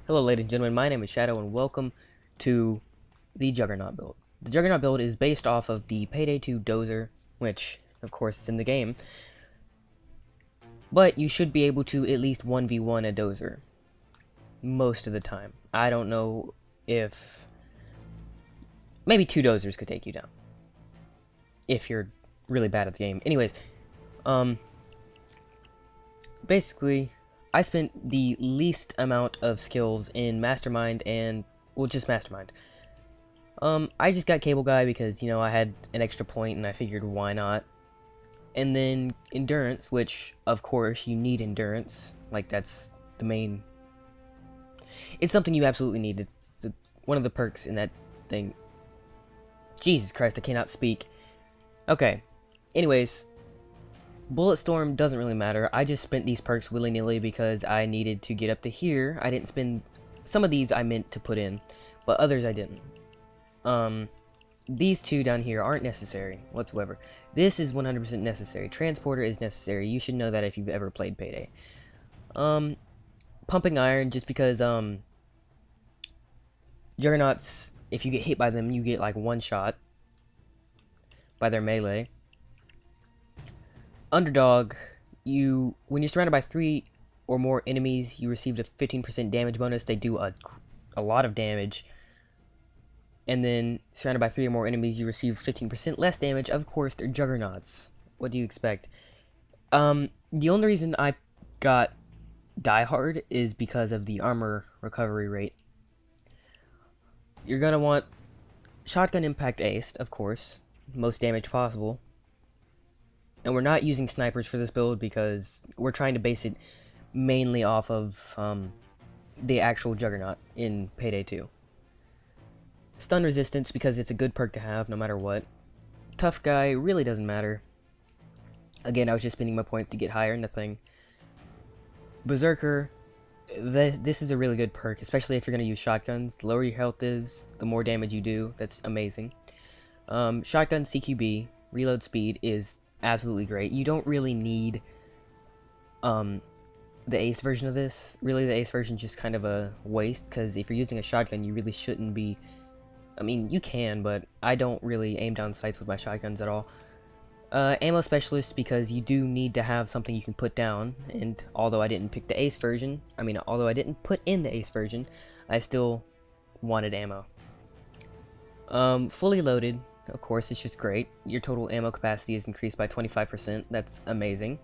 Hello ladies and gentlemen, my name is Shadow and welcome to the Juggernaut build. The Juggernaut build is based off of the Payday 2 Dozer, which of course is in the game, but you should be able to at least 1v1 a Dozer most of the time. I don't know if maybe 2 Dozers could take you down if you're really bad at the game. Anyways, basically I spent the least amount of skills in Mastermind and, well, just Mastermind. I just got Cable Guy because, you know, I had an extra point and I figured why not. And then Endurance, which, of course, you need Endurance. Like, that's the main... It's something you absolutely need. It's one of the perks in that thing. Jesus Christ, I cannot speak. Okay. Anyways... Bullet Storm doesn't really matter. I just spent these perks willy-nilly because I needed to get up to here. I didn't spend... Some of these I meant to put in, but others I didn't. These two down here aren't necessary whatsoever. This is 100% necessary. Transporter is necessary. You should know that if you've ever played Payday. Pumping Iron, just because, Juggernauts, if you get hit by them, you get, like, one shot by their melee. Underdog, when you're surrounded by 3 or more enemies, you received a 15% damage bonus. They do a lot of damage. And then, surrounded by 3 or more enemies, you receive 15% less damage. Of course, they're Juggernauts. What do you expect? The only reason I got Die Hard is because of the armor recovery rate. You're gonna want Shotgun Impact Aced, of course. Most damage possible. And we're not using snipers for this build because we're trying to base it mainly off of the actual Juggernaut in Payday 2. Stun Resistance because it's a good perk to have no matter what. Tough Guy really doesn't matter. Again, I was just spending my points to get higher in the thing. Berserker, this is a really good perk, especially if you're going to use shotguns. The lower your health is, the more damage you do. That's amazing. Shotgun CQB, reload speed is absolutely great. You don't really need the ace version of this. Really, the ace version is just kind of a waste, because if you're using a shotgun, you really shouldn't be... I mean, you can, but I don't really aim down sights with my shotguns at all. Ammo Specialist, because you do need to have something you can put down, and although I didn't pick the ace version, although I didn't put in the ace version, I still wanted ammo. Fully Loaded, of course, it's just great. Your total ammo capacity is increased by 25%. That's amazing.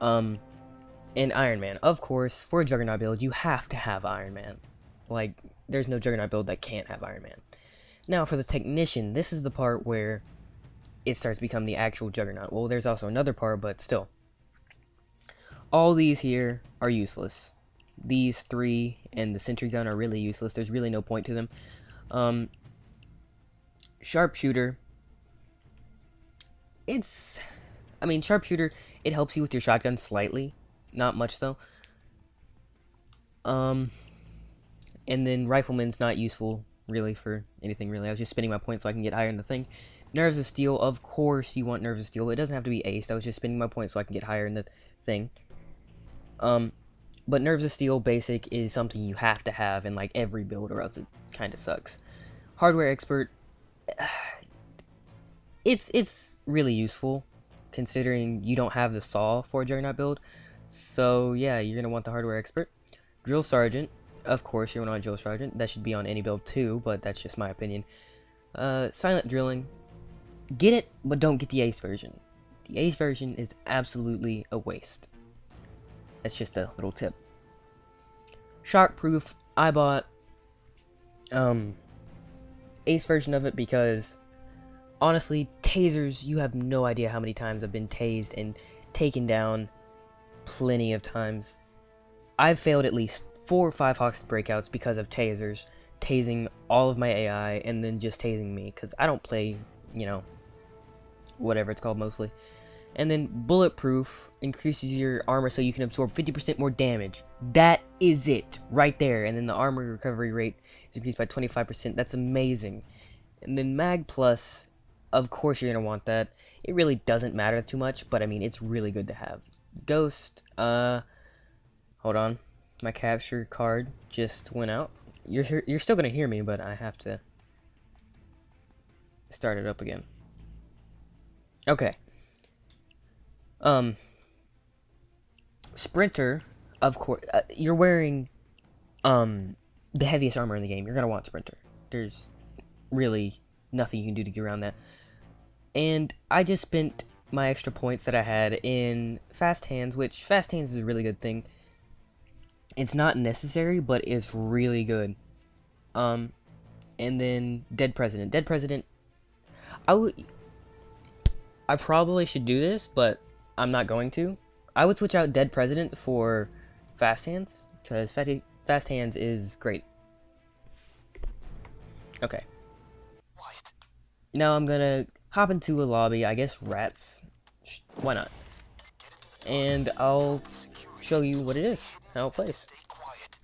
And Iron Man. Of course, for a Juggernaut build, you have to have Iron Man. Like, there's no Juggernaut build that can't have Iron Man. Now, for the Technician, this is the part where it starts to become the actual Juggernaut. Well, there's also another part, but still. All these here are useless. These 3 and the Sentry Gun are really useless. There's really no point to them. Sharpshooter, Sharpshooter, it helps you with your shotgun slightly, not much though. And then Rifleman's not useful really for anything really. I was just spending my points so I can get higher in the thing. Nerves of Steel, of course you want Nerves of Steel. It doesn't have to be aced. I was just spending my points so I can get higher in the thing. But Nerves of Steel basic is something you have to have in like every build or else it kind of sucks. Hardware Expert, it's really useful considering you don't have the saw for a Juggernaut build. So yeah, you're gonna want the Hardware Expert. Drill Sergeant, of course you're gonna want Drill Sergeant. That should be on any build too, but that's just my opinion. Silent Drilling, get it, but don't get the ace version. The ace version is absolutely a waste. That's just a little tip. Shockproof, I bought ace version of it because honestly, tasers, you have no idea how many times I've been tased and taken down. Plenty of times. I've failed at least 4 or 5 Hawks breakouts because of tasers, tasing all of my AI and then just tasing me because I don't play, you know, whatever it's called mostly. And then Bulletproof increases your armor so you can absorb 50% more damage. That is it right there. And then the armor recovery rate is increased by 25%. That's amazing. And then Mag Plus, of course you're going to want that. It really doesn't matter too much, but I mean, it's really good to have. Ghost, hold on. My capture card just went out. You're still gonna hear me, but I have to start it up again. Okay. Sprinter, of course. You're wearing the heaviest armor in the game. You're gonna want Sprinter. There's really nothing you can do to get around that. And I just spent my extra points that I had in Fast Hands, which Fast Hands is a really good thing. It's not necessary, but it's really good. And then Dead President. Dead President, I probably should do this, but I'm not going to. I would switch out Dead President for Fast Hands, because Fast Hands is great. Okay. Now I'm gonna hop into a lobby, I guess rats. Why not? And I'll show you what it is, how it plays.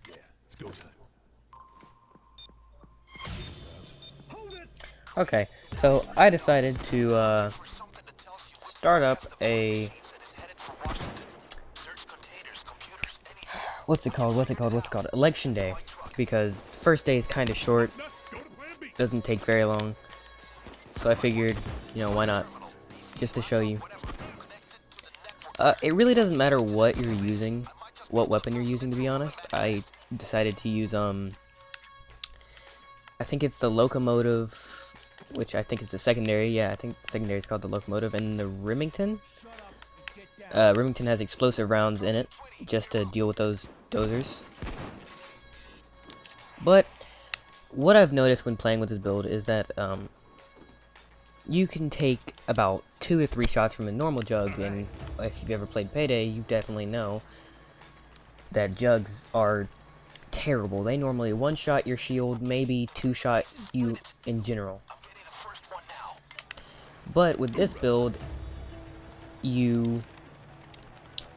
Yeah, it's go time. Okay, so I decided to start up a what's it called? Election day, because first day is kind of short, doesn't take very long. So I figured, you know, why not? Just to show you. It really doesn't matter what you're using, what weapon you're using, to be honest. I decided to use, I think it's the locomotive, which I think is the secondary. Yeah, I think the secondary is called the locomotive, and the Remington. Remington has explosive rounds in it, just to deal with those dozers. But what I've noticed when playing with this build is that, you can take about 2 to 3 shots from a normal jug, and if you've ever played Payday, you definitely know that jugs are terrible. They normally one-shot your shield, maybe 2-shot you in general. But with this build, you...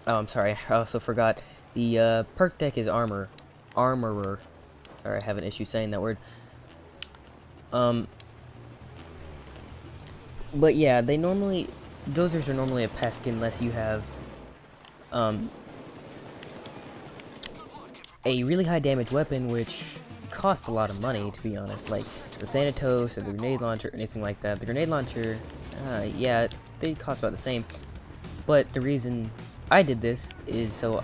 Oh, I'm sorry, I also forgot. The perk deck is Armorer. Sorry, I have an issue saying that word. But yeah, dozers are normally a pest unless you have, a really high damage weapon, which costs a lot of money, to be honest, like the Thanatos or the grenade launcher or anything like that. The grenade launcher, yeah, they cost about the same, but the reason I did this is so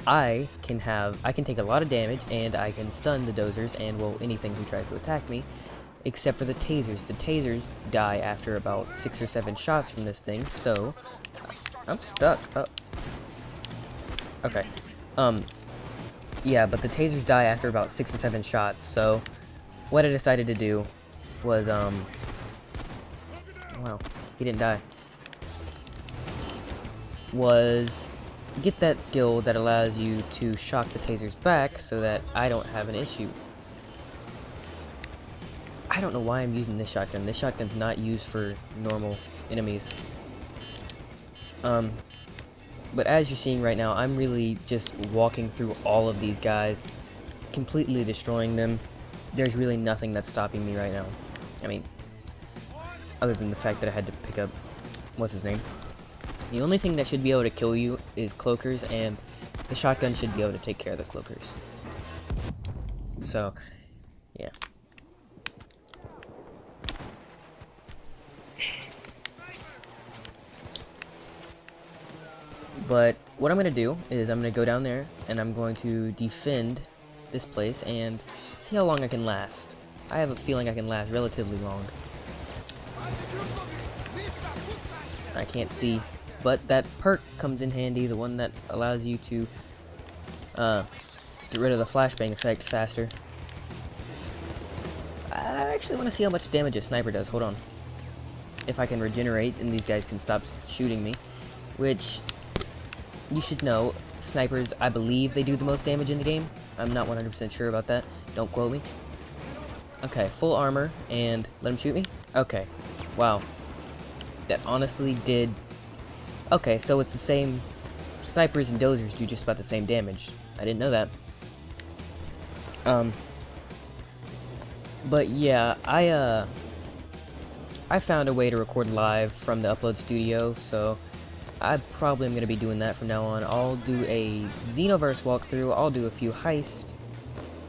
I can take a lot of damage, and I can stun the dozers and, well, anything who tries to attack me. Except for the tasers. The tasers die after about 6 or 7 shots from this thing, so I'm stuck. Oh. Okay. Yeah, but the tasers die after about 6 or 7 shots, so what I decided to do was, wow, he didn't die. Was get that skill that allows you to shock the tasers back so that I don't have an issue. I don't know why I'm using this shotgun. This shotgun's not used for normal enemies. But as you're seeing right now, I'm really just walking through all of these guys, completely destroying them. There's really nothing that's stopping me right now. I mean, other than the fact that I had to pick up, what's his name? The only thing that should be able to kill you is cloakers, and the shotgun should be able to take care of the cloakers. So, yeah. But what I'm going to do is I'm going to go down there and I'm going to defend this place and see how long I can last. I have a feeling I can last relatively long. I can't see, but that perk comes in handy, the one that allows you to get rid of the flashbang effect faster. I actually want to see how much damage a sniper does. Hold on. If I can regenerate and these guys can stop shooting me, which you should know, snipers, I believe they do the most damage in the game. I'm not 100% sure about that. Don't quote me. Okay, full armor, and let him shoot me? Okay. Wow. That honestly did... Okay, so it's the same... Snipers and dozers do just about the same damage. I didn't know that. But yeah, I found a way to record live from the upload studio, so I probably am going to be doing that from now on. I'll do a Xenoverse walkthrough. I'll do a few heists.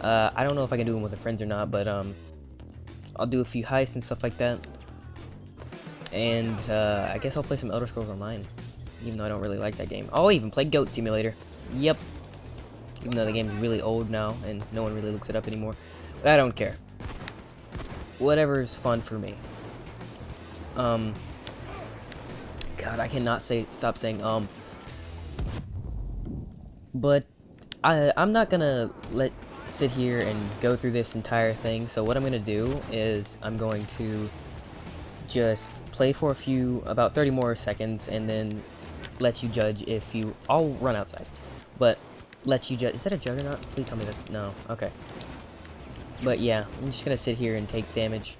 I don't know if I can do them with the friends or not, but I'll do a few heists and stuff like that. And I guess I'll play some Elder Scrolls Online, even though I don't really like that game. I'll even play Goat Simulator. Yep. Even though the game's really old now and no one really looks it up anymore. But I don't care. Whatever's fun for me. God, I cannot stop saying But I'm not gonna sit here and go through this entire thing. So what I'm gonna do is I'm going to just play for about 30 more seconds, and then let you judge if you. I'll run outside, but let you judge. Is that a Juggernaut? Please tell me that's no. Okay. But yeah, I'm just gonna sit here and take damage.